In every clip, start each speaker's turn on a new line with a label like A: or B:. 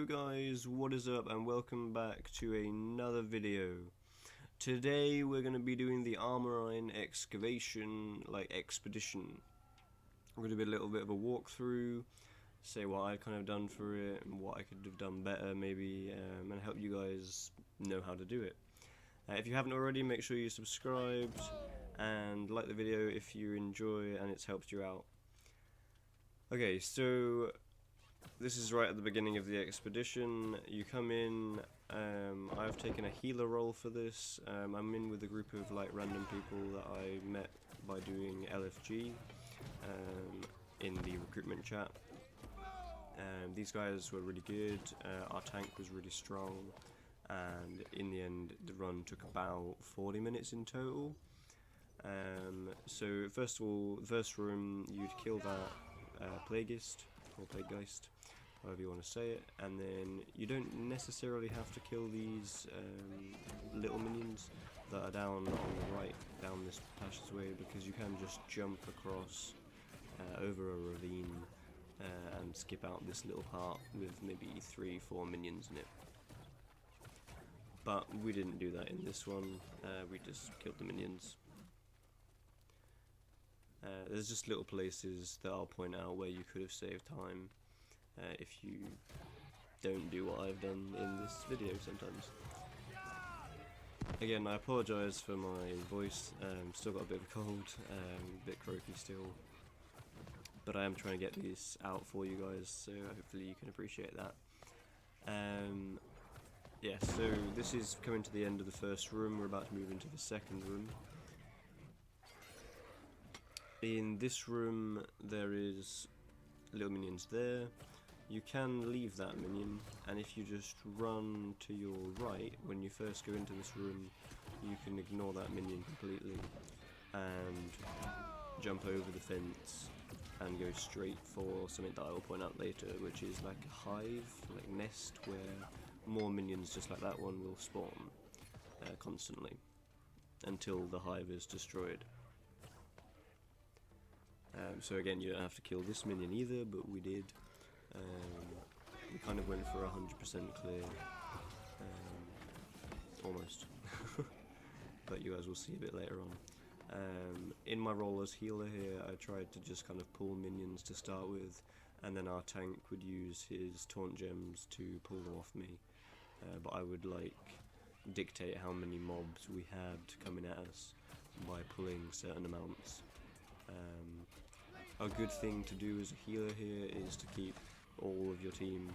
A: Hello guys, what is up and welcome back to another video. Today we're going to be doing the Armine Expedition, Expedition. I'm going to do a little bit of a walkthrough, say what I've kind of done for it and what I could have done better maybe, and help you guys know how to do it. If you haven't already, make sure you subscribed and like the video if you enjoy and it's helped you out. Okay, so this is right at the beginning of the expedition. You come in, I've taken a healer role for this. I'm in with a group of random people that I met by doing LFG in the recruitment chat. These guys were really good, our tank was really strong, and in the end the run took about 40 minutes in total. So first of all, the first room, you'd kill that Plagueist, or Plagueist, however you want to say it, and then you don't necessarily have to kill these little minions that are down on the right, down this passageway, because you can just jump across over a ravine and skip out this little part with maybe 3-4 minions in it. But we didn't do that in this one, we just killed the minions. There's just little places that I'll point out where you could have saved time if you don't do what I've done in this video sometimes. Again, I apologise for my voice, still got a bit of a cold, a bit croaky still, but I am trying to get these out for you guys, so hopefully you can appreciate that. Yeah, so this is coming to the end of the first room, we're about to move into the second room. In this room there is little minions there. You can leave that minion, and if you just run to your right when you first go into this room, you can ignore that minion completely and jump over the fence and go straight for something that I will point out later, which is like a hive, like nest, where more minions just like that one will spawn constantly until the hive is destroyed. So again, you don't have to kill this minion either, but we did. We kind of went for 100% clear, almost, but you guys will see a bit later on. In my role as healer here, I tried to just kind of pull minions to start with, and then our tank would use his taunt gems to pull them off me, but I would dictate how many mobs we had coming at us by pulling certain amounts. A good thing to do as a healer here is to keep all of your team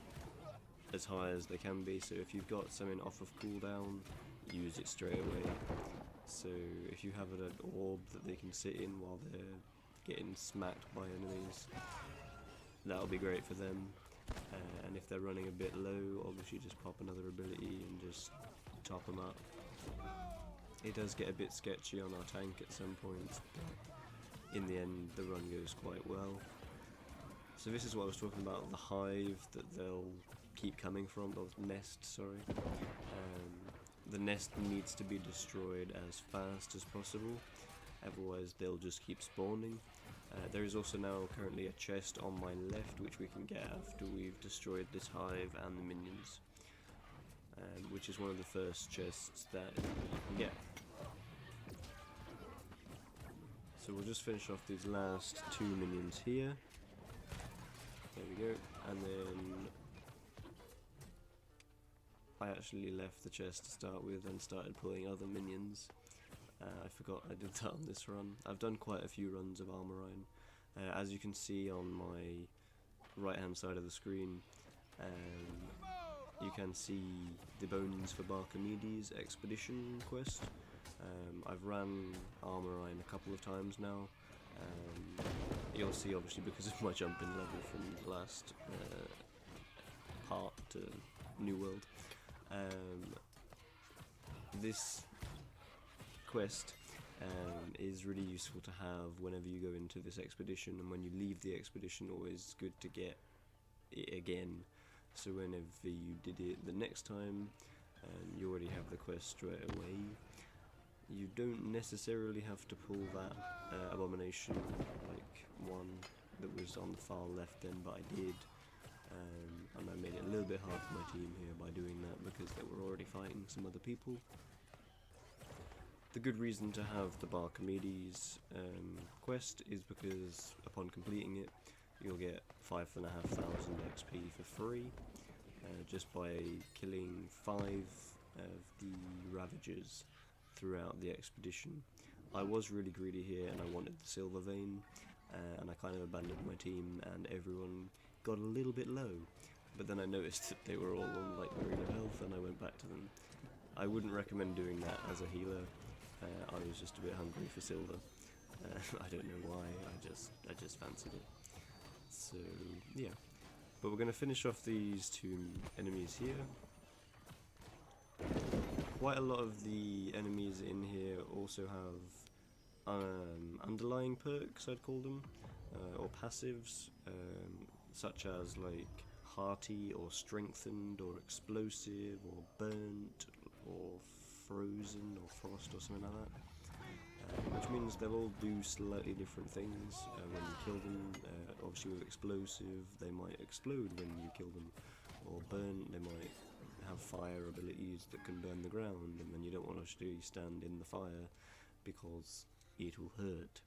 A: as high as they can be, so if you've got something off of cooldown, use it straight away. So if you have an orb that they can sit in while they're getting smacked by enemies, that'll be great for them. And if they're running a bit low, obviously just pop another ability and just top them up. It does get a bit sketchy on our tank at some points, but in the end the run goes quite well. So this is what I was talking about, the hive that they'll keep coming from, the nest, sorry. The nest needs to be destroyed as fast as possible, otherwise they'll just keep spawning. There is also now currently a chest on my left which we can get after we've destroyed this hive and the minions, which is one of the first chests that you can get. So we'll just finish off these last 2 minions here. There we go. And then I actually left the chest to start with and started pulling other minions. I forgot I did that on this run. I've done quite a few runs of Armine. As you can see on my right hand side of the screen, you can see the Bones for Archimedes Expedition quest. I've ran Armine a couple of times now. You'll see, obviously, because of my jumping level from the last part to New World. This quest is really useful to have whenever you go into this expedition, and when you leave the expedition, always good to get it again. So whenever you did it the next time, you already have the quest straight away. You don't necessarily have to pull that abomination one that was on the far left then, but I did. and I made it a little bit hard for my team here by doing that because they were already fighting some other people. The good reason to have the Barchamedes quest is because upon completing it, you'll get 5,500 XP for free just by killing 5 of the Ravagers throughout the expedition. I was really greedy here and I wanted the silver vein, and I kind of abandoned my team and everyone got a little bit low, but then I noticed that they were all on like very low health and I went back to them. I wouldn't recommend doing that as a healer. I was just a bit hungry for silver. I don't know why, I just fancied it. So yeah, but we're going to finish off these 2 enemies here. Quite a lot of the enemies in here also have underlying perks, I'd call them, or passives, such as like hearty or strengthened or explosive or burnt or frozen or frost or something like that, which means they'll all do slightly different things when you kill them. Obviously with explosive they might explode when you kill them, or burnt they might have fire abilities that can burn the ground, and then you don't want to actually stand in the fire because it will hurt.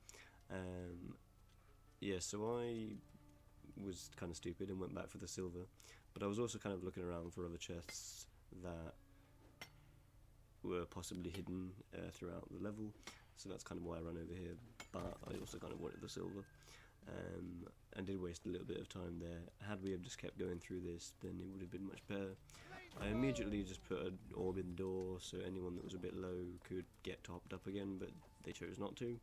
A: Yeah, so I was kind of stupid and went back for the silver, but I was also kind of looking around for other chests that were possibly hidden throughout the level, so that's kind of why I ran over here, but I also kind of wanted the silver, and did waste a little bit of time there. Had we have just kept going through this, then it would have been much better. I immediately just put an orb in the door so anyone that was a bit low could get topped up again, but they chose not to.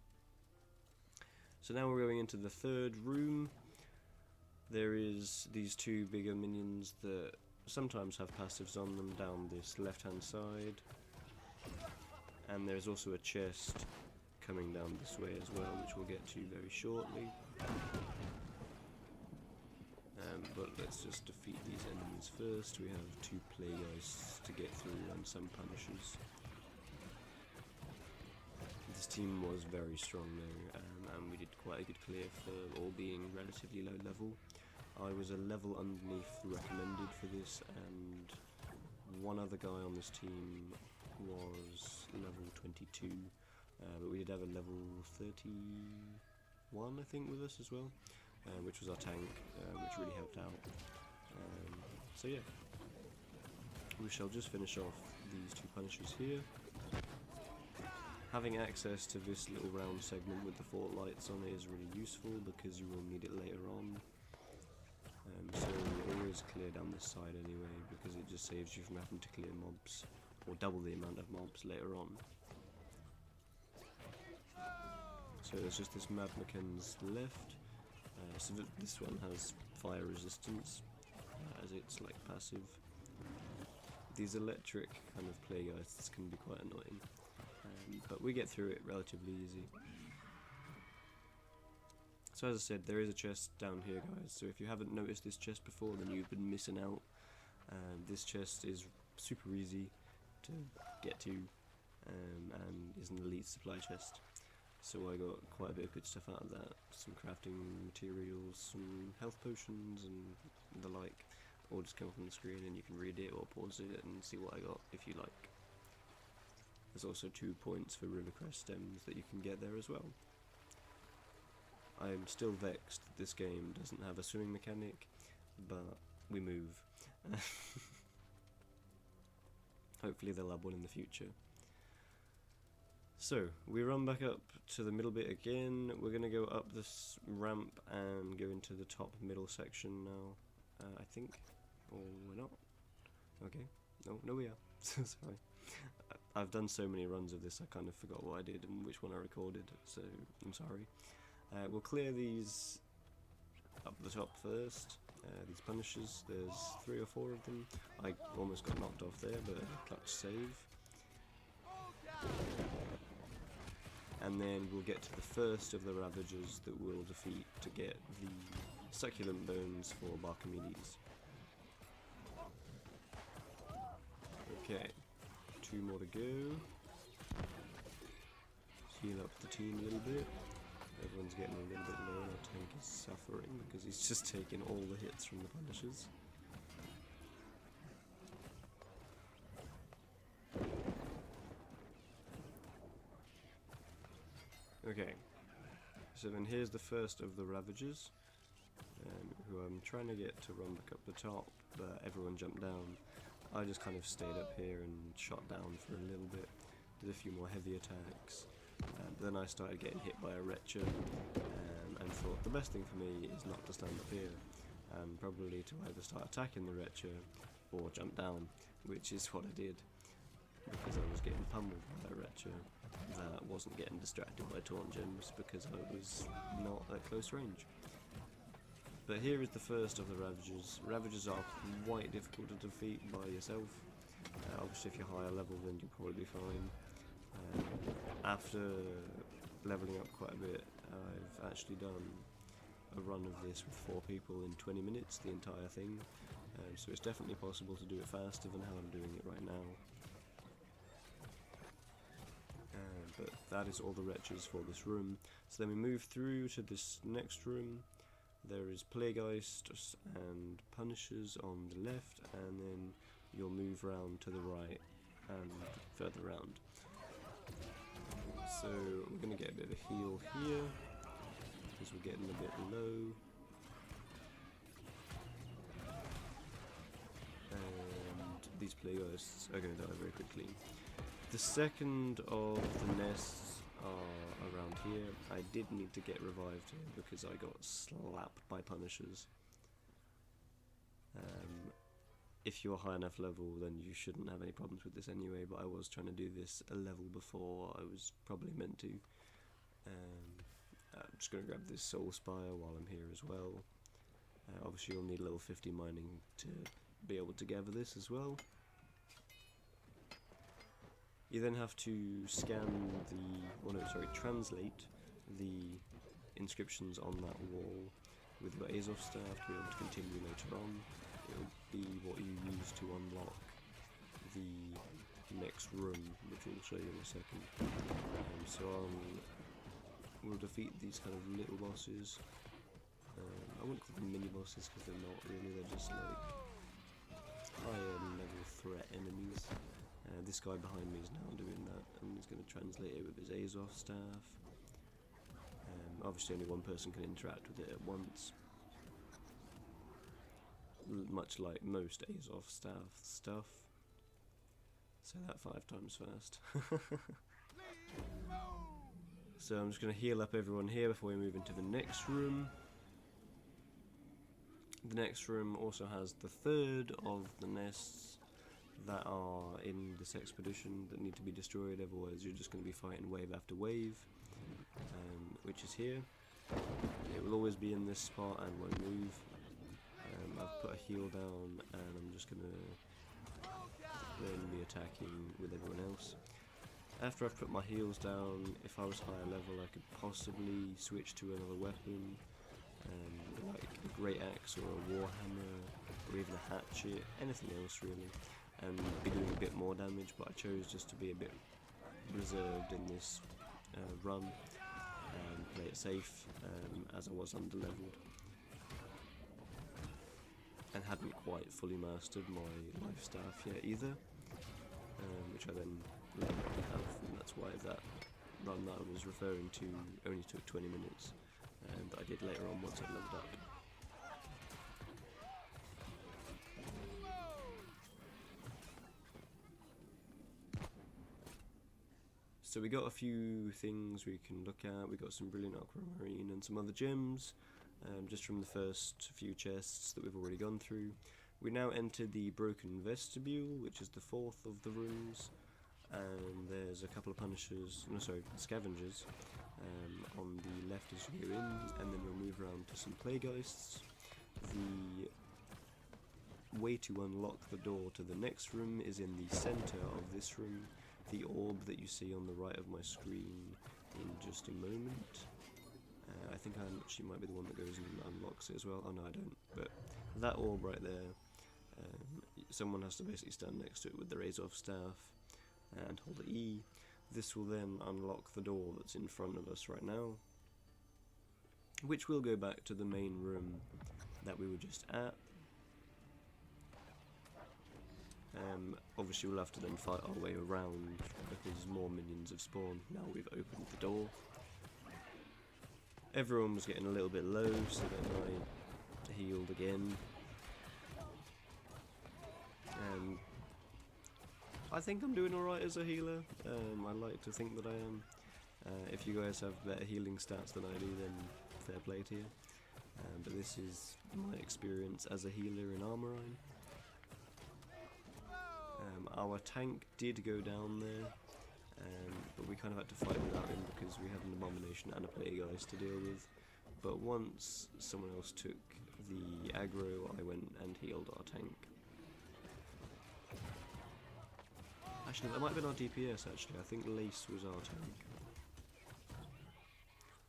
A: So now we're going into the 3rd room. There is these 2 bigger minions that sometimes have passives on them down this left hand side, and there's also a chest coming down this way as well, which we'll get to very shortly. But let's just defeat these enemies first. We have 2 Plagueists to get through and some Punishers. This team was very strong though, and we did quite a good clear for all being relatively low level. I was a level underneath the recommended for this, and one other guy on this team was level 22, but we did have a level 31 I think with us as well, which was our tank, which really helped out. So yeah, we shall just finish off these 2 Punishers here. Having access to this little round segment with the fort lights on it is really useful because you will need it later on. So always clear down this side anyway, because it just saves you from having to clear mobs, or double the amount of mobs later on. So there's just this Mad McKen's left. So this one has fire resistance, as it's like passive. These electric kind of Plagueists can be quite annoying, but we get through it relatively easy. So as I said, there is a chest down here guys, so if you haven't noticed this chest before, then you've been missing out. This chest is super easy to get to, and is an elite supply chest. So I got quite a bit of good stuff out of that, some crafting materials, some health potions and the like, all just come up on the screen and you can read it or pause it and see what I got if you like. There's also 2 points for Rivercrest stems that you can get there as well. I'm still vexed that this game doesn't have a swimming mechanic, but we move. Hopefully they'll have one in the future. So, we run back up to the middle bit again. We're going to go up this ramp and go into the top middle section now, I think. Or we're not. Okay. No we are. Sorry. I've done so many runs of this I kind of forgot what I did and which one I recorded, so I'm sorry. We'll clear these up the top first, these Punishers. There's 3 or 4 of them. I almost got knocked off there, but clutch save. And then we'll get to the first of the Ravagers that we'll defeat to get the succulent bones for Barchamedes. Okay, 2 more to go. Heal up the team a little bit. Everyone's getting a little bit low, and our tank is suffering because he's just taking all the hits from the punishers. Okay, so then here's the first of the Ravagers, who I'm trying to get to run back up the top, but everyone jumped down. I just kind of stayed up here and shot down for a little bit, did a few more heavy attacks, then I started getting hit by a Retcher, and thought the best thing for me is not to stand up here, and probably to either start attacking the Retcher or jump down, which is what I did, because I was getting pummeled by a Retcher that wasn't getting distracted by taunt gems because I was not at close range. But here is the first of the Ravagers. Ravagers are quite difficult to defeat by yourself. Obviously if you're higher level then you'll probably be fine. After leveling up quite a bit, I've actually done a run of this with 4 people in 20 minutes, the entire thing. So it's definitely possible to do it faster than how I'm doing it right now. But that is all the wretches for this room. So then we move through to this next room. There is Plagueist and Punishers on the left, and then you'll move round to the right and further round. So we're going to get a bit of a heal here, because we're getting a bit low. And these Plagueists are going to die very quickly. The second of the nests are around here. I did need to get revived here because I got slapped by Punishers. If you're high enough level then you shouldn't have any problems with this anyway, but I was trying to do this a level before I was probably meant to. I'm just going to grab this Soul Spire while I'm here as well. Obviously you'll need level 50 mining to be able to gather this as well. You then have to translate the inscriptions on that wall with your Azov staff to be able to continue later on. It'll be what you use to unlock the next room, which we'll show you in a second. We'll defeat these kind of little bosses. I wouldn't call them mini bosses because they're not really, they're just like higher level threat enemies. This guy behind me is now doing that, and he's going to translate it with his Azov staff. Obviously only one person can interact with it at once, much like most Azov staff stuff. Say that 5 times fast. So I'm just going to heal up everyone here before we move into the next room. The next room also has the third of the nests that are in this expedition that need to be destroyed, otherwise you're just going to be fighting wave after wave, which is here. It will always be in this spot and won't move. I've put a heal down and I'm just going to then be attacking with everyone else. After I've put my heals down, if I was higher level I could possibly switch to another weapon, like a great axe or a warhammer or even a hatchet, anything else really, and be doing a bit more damage, but I chose just to be a bit reserved in this run and play it safe, as I was underleveled and hadn't quite fully mastered my life staff yet either, which I then learned to have, and that's why that run that I was referring to only took 20 minutes, and I did later on once I leveled up. So we got a few things we can look at. We got some brilliant aquamarine and some other gems, just from the first few chests that we've already gone through. We now enter the broken vestibule, which is the 4th of the rooms, and there's a couple of scavengers on the left as you go in, and then we'll move around to some plagueists. The way to unlock the door to the next room is in the center of this room. The orb that you see on the right of my screen in just a moment. I think I actually might be the one that goes and unlocks it as well. Oh no, I don't. But that orb right there, someone has to basically stand next to it with their Azov staff and hold E. This will then unlock the door that's in front of us right now. which will go back to the main room that we were just at. Obviously we'll have to then fight our way around because more minions have spawned now we've opened the door. Everyone was getting a little bit low, so then I healed again. I think I'm doing alright as a healer. I like to think that I am. If you guys have better healing stats than I do, then fair play to you. But this is my experience as a healer in Armine. Our tank did go down there, but we kind of had to fight without him because we had an abomination and a plagueis to deal with. But once someone else took the aggro, I went and healed our tank. Actually, that might have been our DPS actually. I think Lace was our tank.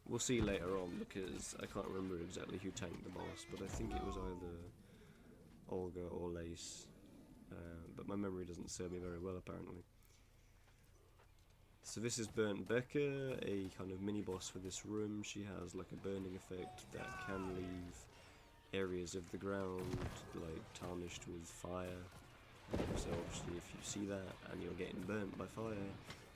A: We'll see later on because I can't remember exactly who tanked the boss, but I think it was either Olga or Lace. But my memory doesn't serve me very well apparently. So this is Burnt Becca, a kind of mini-boss for this room. She has like a burning effect that can leave areas of the ground like tarnished with fire. So obviously if you see that and you're getting burnt by fire,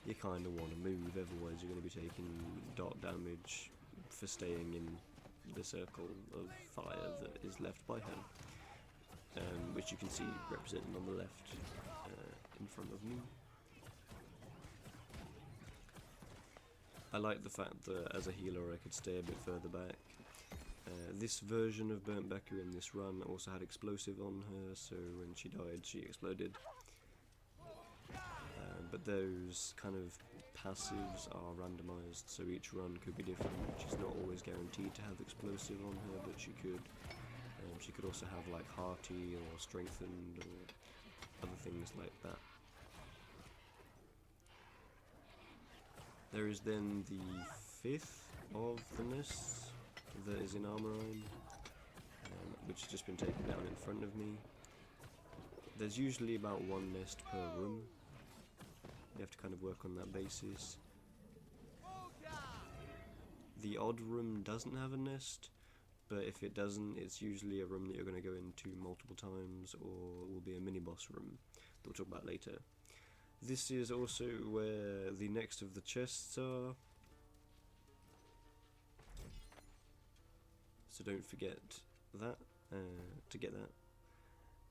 A: you kind of want to move, otherwise you're going to be taking dark damage for staying in the circle of fire that is left by her. Which you can see represented on the left in front of me. I like the fact that as a healer I could stay a bit further back. This version of Burnt Becca in this run also had explosive on her, so when she died she exploded. But those kind of passives are randomised, so each run could be different. She's not always guaranteed to have explosive on her, but she could. She could also have like hearty or strengthened or other things like that. There is then the 5th of the nests that is in Armine, which has just been taken down in front of me. There's usually about one nest per room. You have to kind of work on that basis. The odd room doesn't have a nest, but if it doesn't, it's usually a room that you're going to go into multiple times, or will be a mini-boss room that we'll talk about later. This is also where the next of the chests are, so don't forget that, to get that.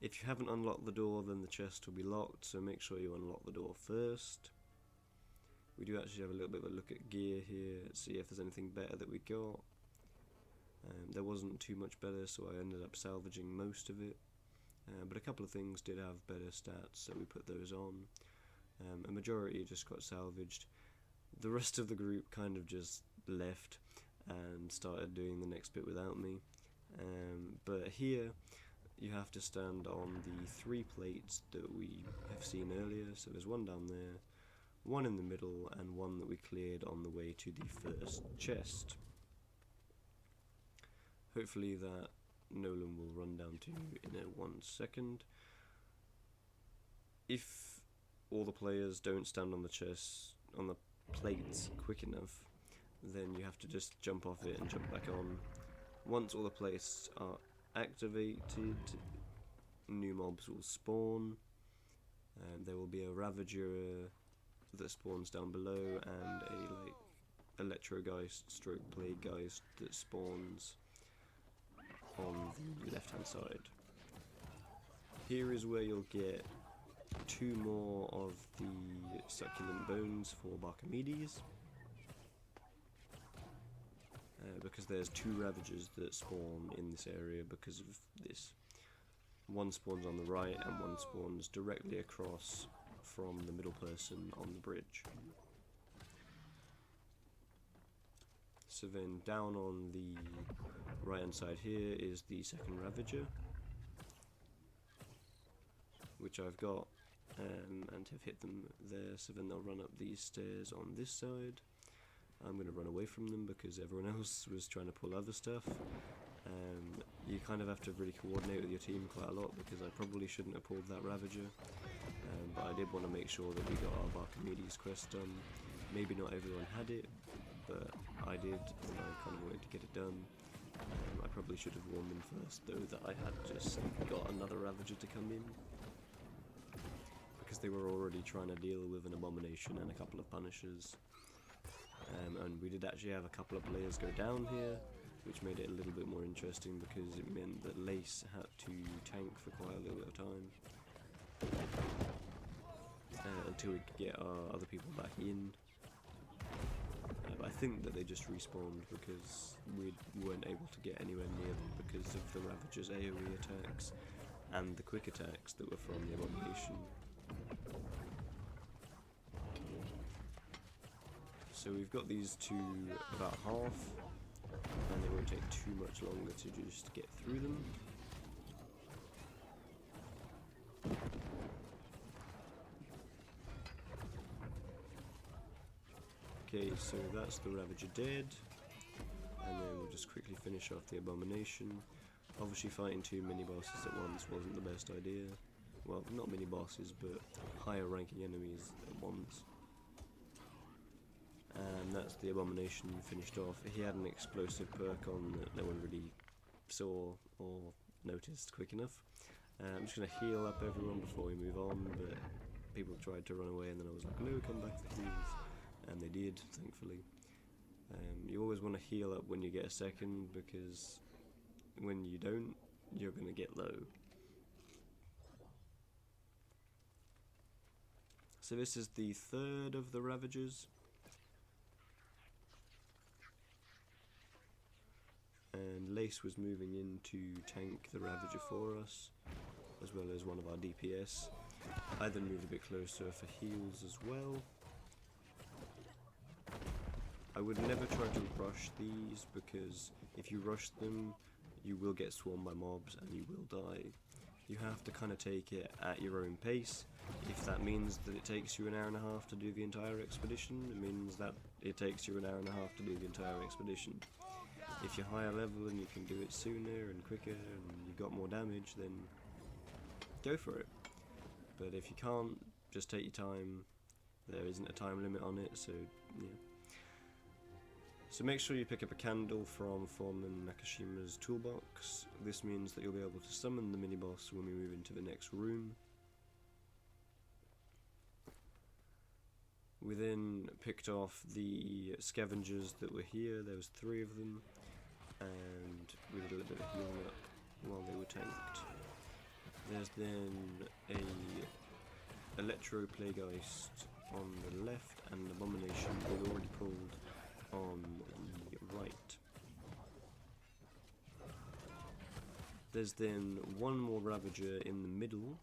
A: If you haven't unlocked the door, then the chest will be locked, so make sure you unlock the door first. We do actually have a little bit of a look at gear here, see if there's anything better that we got. There wasn't too much better, so I ended up salvaging most of it. But a couple of things did have better stats, so we put those on. A majority just got salvaged. The rest of the group kind of just left and started doing the next bit without me. But here you have to stand on the 3 plates that we have seen earlier. So there's one down there, one in the middle, and one that we cleared on the way to the first chest. Hopefully that Nolan will run down to in 1 second. If all the players don't stand on the chest, on the plates quick enough, then you have to just jump off it and jump back on. Once all the plates are activated, new mobs will spawn. There will be a Ravager that spawns down below, and a Electrogeist stroke Plaguegeist that spawns on the left hand side. Here is where you'll get 2 more of the succulent bones for Barchamedes, because there's 2 Ravagers that spawn in this area because of this. One spawns on the right and one spawns directly across from the middle person on the bridge. So then down on the right hand side here is the second Ravager, which I've got and have hit them there, so then they'll run up these stairs on this side. I'm going to run away from them because everyone else was trying to pull other stuff. You kind of have to really coordinate with your team quite a lot, because I probably shouldn't have pulled that Ravager, but I did want to make sure that we got our Barchamedes quest done. Maybe not everyone had it, but I did, and I kind of wanted to get it done. I probably should have warned them first, though, that I had just got another Ravager to come in, because they were already trying to deal with an Abomination and a couple of Punishers. And we did actually have a couple of players go down here, which made it a little bit more interesting because it meant that Lace had to tank for quite a little bit of time until we could get our other people back in. I think that they just respawned because we weren't able to get anywhere near them because of the Ravager's AoE attacks and the quick attacks that were from the Abomination. So we've got these two about half, and they won't take too much longer to just get through them. Okay, so that's the Ravager dead, and then we'll just quickly finish off the Abomination. Obviously fighting two mini-bosses at once wasn't the best idea. Well, not mini-bosses, but higher ranking enemies at once. And that's the Abomination finished off. He had an explosive perk on that no one really saw or noticed quick enough. I'm just going to heal up everyone before we move on, but people tried to run away and then I was like, no, come back for heals. And they did, thankfully. You always want to heal up when you get a second, because when you don't, you're going to get low. So this is the third of the Ravagers. And Lace was moving in to tank the Ravager for us, as well as one of our DPS. I then moved a bit closer for heals as well. I would never try to rush these, because if you rush them, you will get swarmed by mobs and you will die. You have to kind of take it at your own pace. If that means that it takes you an hour and a half to do the entire expedition, it means that it takes you an hour and a half to do the entire expedition. If you're higher level and you can do it sooner and quicker and you've got more damage, then go for it. But if you can't, just take your time. There isn't a time limit on it, so yeah. So make sure you pick up a candle from Foreman Nakashima's toolbox. This means that you'll be able to summon the mini-boss when we move into the next room. We then picked off the scavengers that were here. There was 3 of them, and we did a little bit of healing up while they were tanked. There's then a Electro Plagueist on the left and an Abomination we'd already pulled on the right. There's then one more Ravager in the middle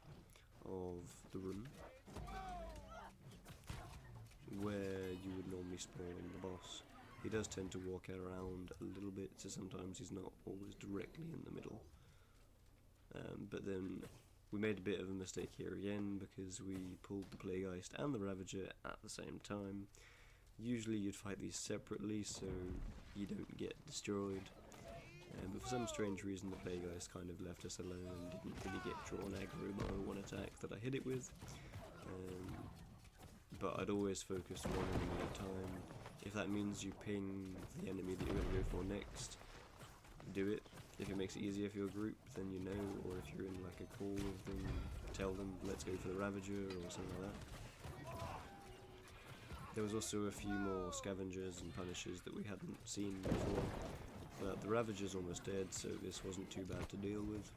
A: of the room, where you would normally spawn the boss. He does tend to walk around a little bit, so sometimes he's not always directly in the middle. But then we made a bit of a mistake here again, because we pulled the Plagueist and the Ravager at the same time. Usually you'd fight these separately so you don't get destroyed. But for some strange reason the Plagueist kind of left us alone and didn't really get drawn aggro by one attack that I hit it with. But I'd always focus one enemy at a time. If that means you ping the enemy that you're going to go for next, do it. If it makes it easier for your group, then you know, or if you're in like a call with them, tell them, let's go for the Ravager or something like that. There was also a few more scavengers and punishers that we hadn't seen before, but the Ravager's almost dead, so this wasn't too bad to deal with.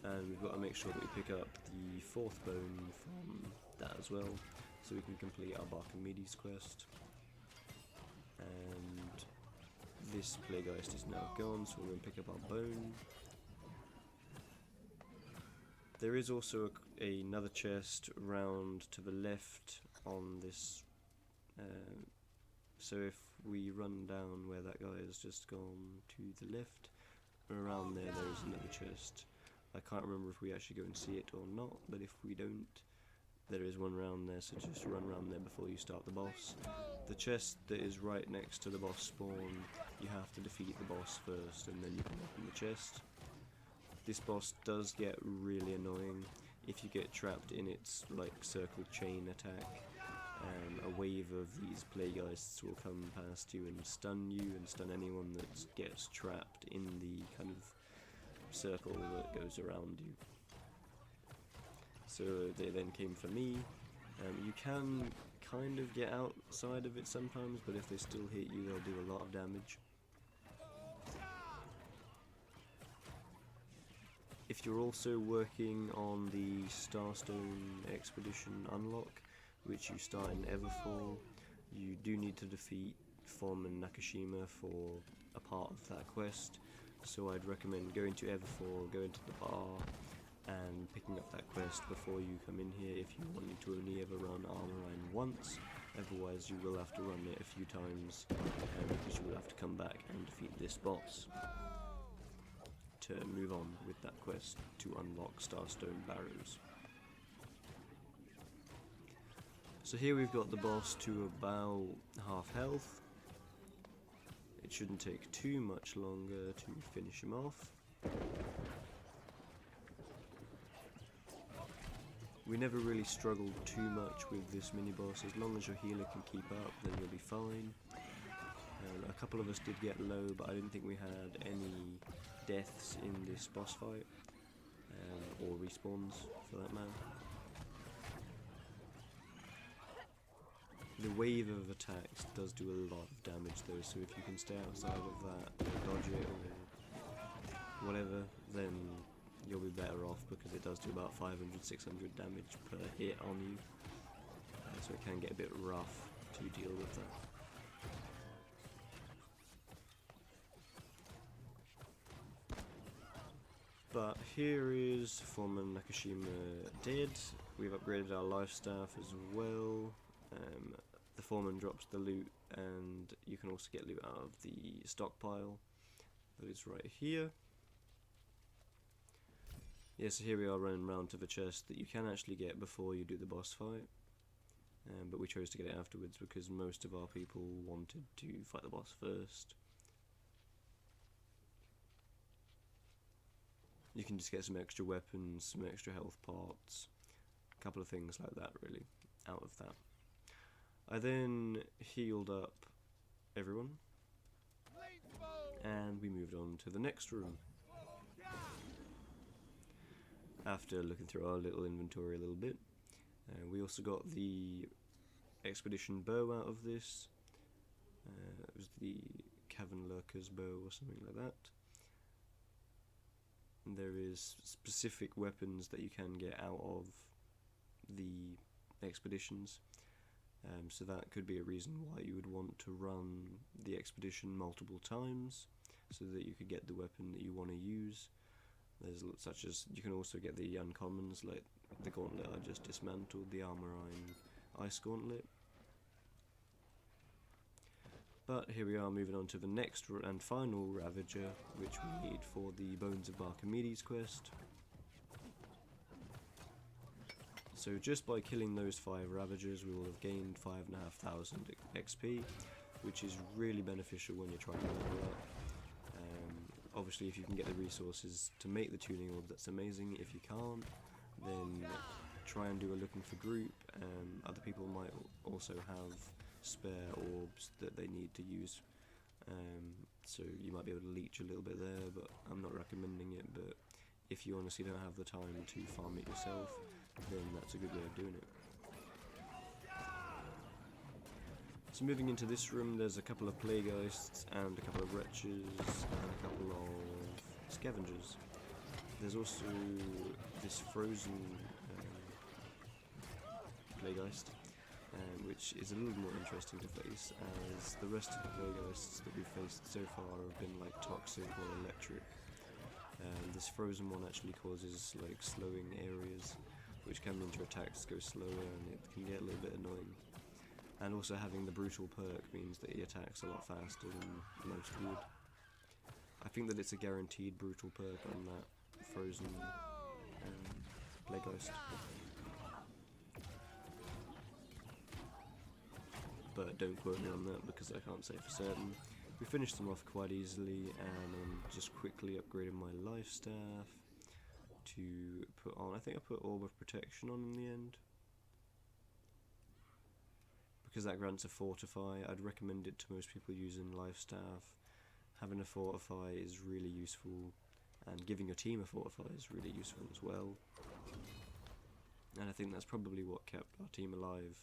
A: And we've got to make sure that we pick up the 4th bone from that as well, so we can complete our Barkamedes quest. And this Plagueist is now gone, so we're going to pick up our bone. There is also another chest round to the left on this, so if we run down where that guy has just gone to the left, around there is another chest. I can't remember if we actually go and see it or not, but if we don't, there is one round there, so just run around there before you start the boss. The chest that is right next to the boss spawn, you have to defeat the boss first and then you can open the chest. This boss does get really annoying. if you get trapped in its like circle chain attack, a wave of these plagueists will come past you and stun anyone that gets trapped in the kind of circle that goes around you. So they then came for me. You can kind of get outside of it sometimes, but if they still hit you, they'll do a lot of damage. If you're also working on the Starstone Expedition unlock, which you start in Everfall, you do need to defeat Form and Nakashima for a part of that quest. So I'd recommend going to Everfall, going to the bar, and picking up that quest before you come in here if you wanted to only ever run Armine once. Otherwise you will have to run it a few times, because you will have to come back and defeat this boss to move on with that quest to unlock Starstone Barrows. So here we've got the boss to about half health. It shouldn't take too much longer to finish him off. We never really struggled too much with this mini-boss. As long as your healer can keep up, then you'll be fine. A couple of us did get low, but I didn't think we had any deaths in this boss fight, or respawns for that matter. The wave of attacks does do a lot of damage though, so if you can stay outside of that, or dodge it, or whatever, then you'll be better off, because it does do about 500-600 damage per hit on you, so it can get a bit rough to deal with that. But here is Foreman Nakashima dead. We've upgraded our life staff as well. The Foreman drops the loot, and you can also get loot out of the stockpile that is right here. Yeah, so here we are running around to the chest that you can actually get before you do the boss fight. But we chose to get it afterwards because most of our people wanted to fight the boss first. You can just get some extra weapons, some extra health pots, a couple of things like that really, out of that. I then healed up everyone, and we moved on to the next room. After looking through our little inventory a little bit, we also got the Expedition bow out of this. It was the Cavern Lurker's bow or something like that. And there is specific weapons that you can get out of the expeditions. So that could be a reason why you would want to run the expedition multiple times, so that you could get the weapon that you want to use. There's such as, you can also get the uncommons, like the gauntlet I just dismantled, the Armine Ice Gauntlet. But here we are moving on to the next and final Ravager, which we need for the Bones of Barchamedes quest. So just by killing those 5 Ravagers, we will have gained 5,500 XP, which is really beneficial when you're trying to level up. Obviously, if you can get the resources to make the tuning orbs, that's amazing. If you can't, then try and do a looking for group. Other people might also have spare orbs that they need to use, so you might be able to leech a little bit there, but I'm not recommending it. But if you honestly don't have the time to farm it yourself, then that's a good way of doing it. So moving into this room, there's a couple of plagueists and a couple of wretches and a couple of scavengers. There's also this frozen plagueist, which is a little more interesting to face, as the rest of the plagueists that we've faced so far have been like toxic or electric. This frozen one actually causes like slowing areas, which can mean your attacks go slower, and it can get a little bit annoying. And also having the brutal perk means that he attacks a lot faster than most would. I think that it's a guaranteed brutal perk on that frozen plagueist. But don't quote me on that because I can't say for certain. We finished them off quite easily, and I'm just quickly upgrading my life staff to put on, I think I put Orb of Protection on in the end, because that grants a Fortify. I'd recommend it to most people using Life Staff. Having a Fortify is really useful, and giving your team a Fortify is really useful as well. And I think that's probably what kept our team alive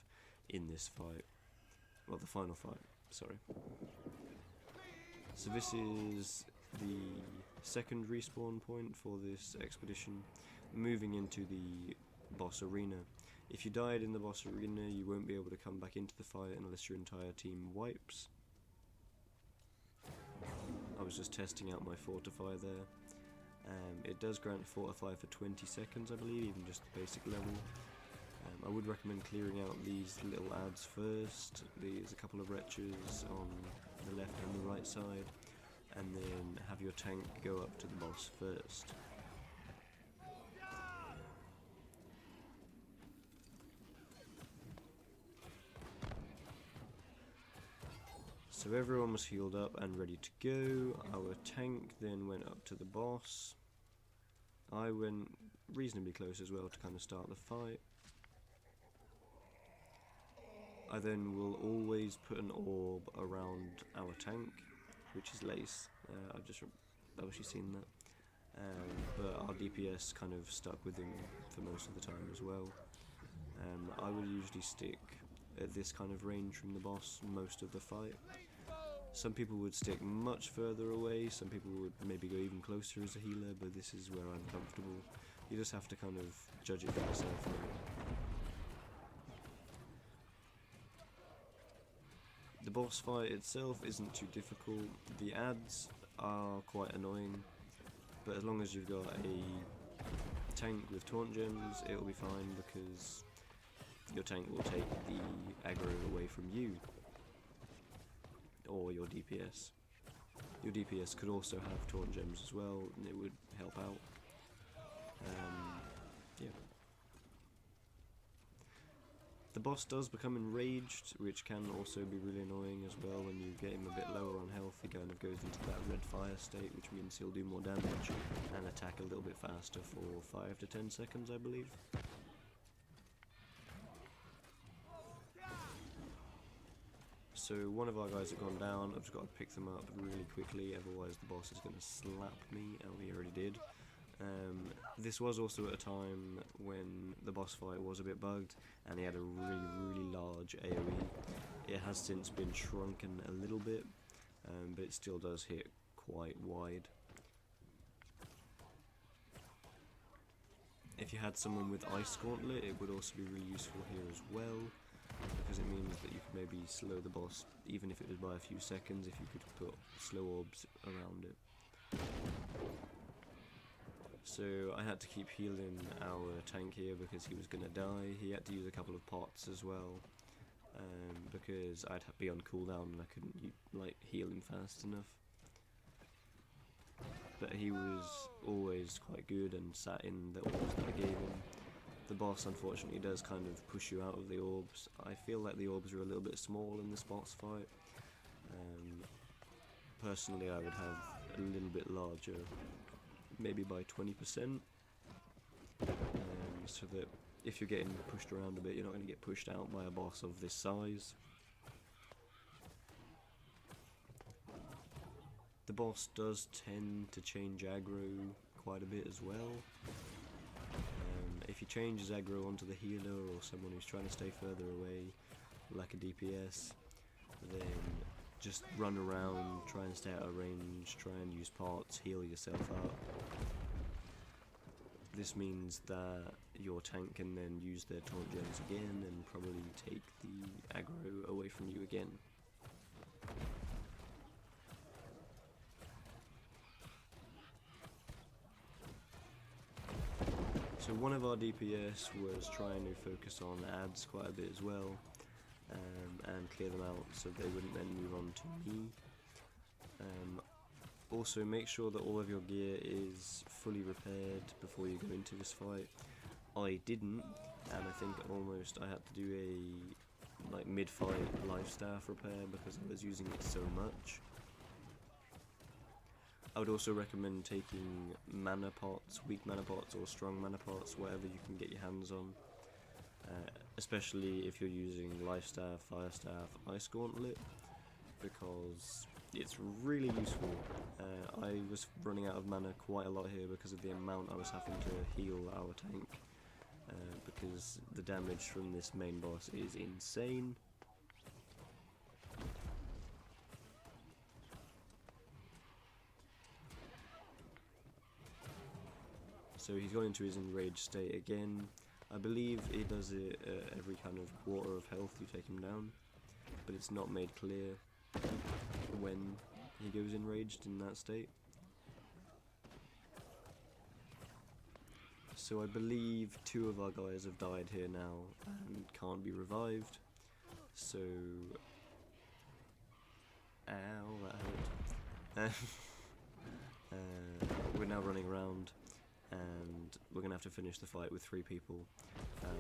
A: in this fight. Well, the final fight, sorry. So this is the second respawn point for this expedition, moving into the boss arena. If you died in the boss arena, you won't be able to come back into the fight unless your entire team wipes. I was just testing out my Fortify there. It does grant Fortify for 20 seconds, I believe, even just the basic level. I would recommend clearing out these little ads first. There's a couple of wretches on the left and the right side, and then have your tank go up to the boss first. So everyone was healed up and ready to go. Our tank then went up to the boss. I went reasonably close as well to kind of start the fight. I then will always put an orb around our tank, which is Lace. I've just obviously seen that. But our DPS kind of stuck with him for most of the time as well. I would usually stick at this kind of range from the boss most of the fight. Some people would stick much further away, some people would maybe go even closer as a healer, but this is where I'm comfortable. You just have to kind of judge it for yourself. The boss fight itself isn't too difficult. The ads are quite annoying, but as long as you've got a tank with taunt gems, it'll be fine, because your tank will take the aggro away from you, or your DPS. Your DPS could also have taunt gems as well, and it would help out. Yeah. The boss does become enraged, which can also be really annoying as well. When you get him a bit lower on health, he kind of goes into that red fire state, which means he'll do more damage and attack a little bit faster for 5 to 10 seconds, I believe. So one of our guys have gone down. I've just got to pick them up really quickly, otherwise the boss is going to slap me, and he already did. This was also at a time when the boss fight was a bit bugged, and he had a really large AoE. It has since been shrunken a little bit, but it still does hit quite wide. If you had someone with Ice Gauntlet, it would also be really useful here as well, because it means that you could maybe slow the boss, even if it was by a few seconds, if you could put slow orbs around it. So I had to keep healing our tank here because he was going to die. He had to use a couple of pots as well, because I'd be on cooldown and I couldn't like heal him fast enough. But he was always quite good and sat in the orbs that I gave him. The boss unfortunately does kind of push you out of the orbs. I feel like the orbs are a little bit small in this boss fight. Personally, I would have a little bit larger, maybe by 20%, so that if you're getting pushed around a bit, you're not going to get pushed out by a boss of this size. The boss does tend to change aggro quite a bit as well. If he changes aggro onto the healer or someone who's trying to stay further away, like a DPS, then just run around, try and stay out of range, try and use pots, heal yourself up. This means that your tank can then use their taunt gems again and probably take the aggro away from you again. So one of our DPS was trying to focus on ads quite a bit as well, and clear them out so they wouldn't then move on to me. Also make sure that all of your gear is fully repaired before you go into this fight. I didn't, and I think almost I had to do a like mid-fight life staff repair because I was using it so much. I would also recommend taking mana pots, weak mana pots or strong mana pots, whatever you can get your hands on. Especially if you're using Life Staff, Fire Staff, Ice Gauntlet, because it's really useful. I was running out of mana quite a lot here because of the amount I was having to heal our tank, because the damage from this main boss is insane. So he's gone into his enraged state again. I believe he does it every kind of quarter of health you take him down, but it's not made clear when he goes enraged in that state. So I believe 2 of our guys have died here now and can't be revived. So, ow, that hurt. We're now running around, and we're going to have to finish the fight with 3 people,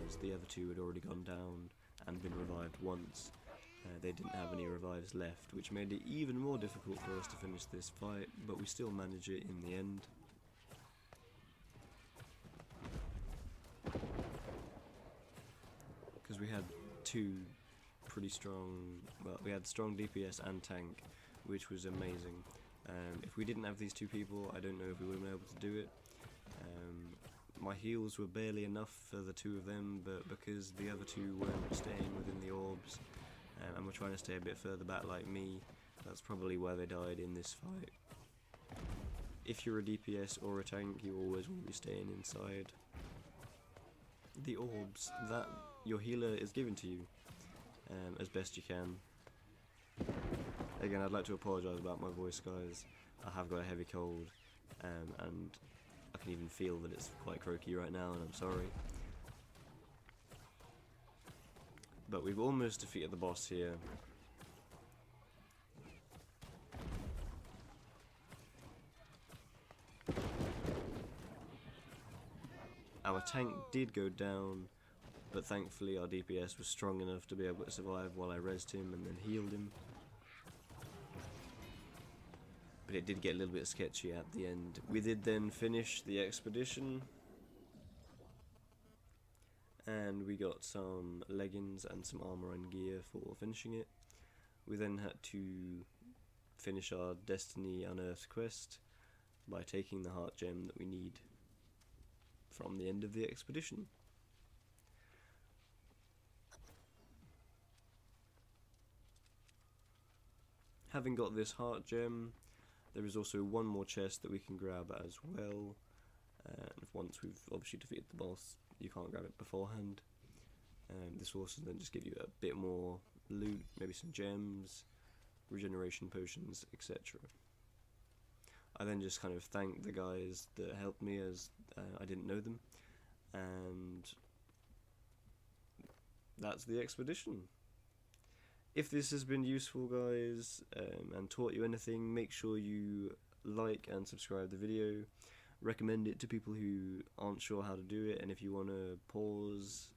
A: as the other 2 had already gone down and been revived once. They didn't have any revives left, which made it even more difficult for us to finish this fight, but we still manage it in the end. Because we had 2 pretty strong, well, we had strong DPS and tank, which was amazing. If we didn't have these 2 people, I don't know if we would have been able to do it. My heals were barely enough for the 2 of them, but because the other 2 weren't staying within the orbs, and were trying to stay a bit further back like me, that's probably why they died in this fight. If you're a DPS or a tank, you always want to be staying inside the orbs that your healer is given to you, as best you can. Again, I'd like to apologise about my voice, guys. I have got a heavy cold, and I can even feel that it's quite croaky right now, and I'm sorry. But we've almost defeated the boss here. Our tank did go down, but thankfully our DPS was strong enough to be able to survive while I rezzed him and then healed him. But it did get a little bit sketchy at the end. We did then finish the expedition, and we got some leggings and some armor and gear for finishing it. We then had to finish our Destiny Unearthed quest by taking the heart gem that we need from the end of the expedition. Having got this heart gem, there is also one more chest that we can grab as well, and once we've obviously defeated the boss, you can't grab it beforehand. This will also then just give you a bit more loot, maybe some gems, regeneration potions, etc. I then just kind of thanked the guys that helped me, as I didn't know them, and that's the expedition. If this has been useful, guys, and taught you anything, make sure you like and subscribe the video. Recommend it to people who aren't sure how to do it, and if you want to pause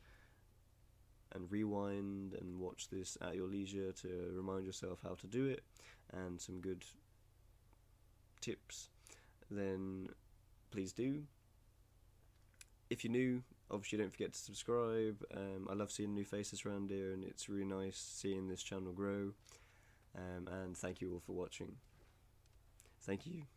A: and rewind and watch this at your leisure to remind yourself how to do it and some good tips, then please do. If you're new, obviously don't forget to subscribe. I love seeing new faces around here, and it's really nice seeing this channel grow. And thank you all for watching. Thank you.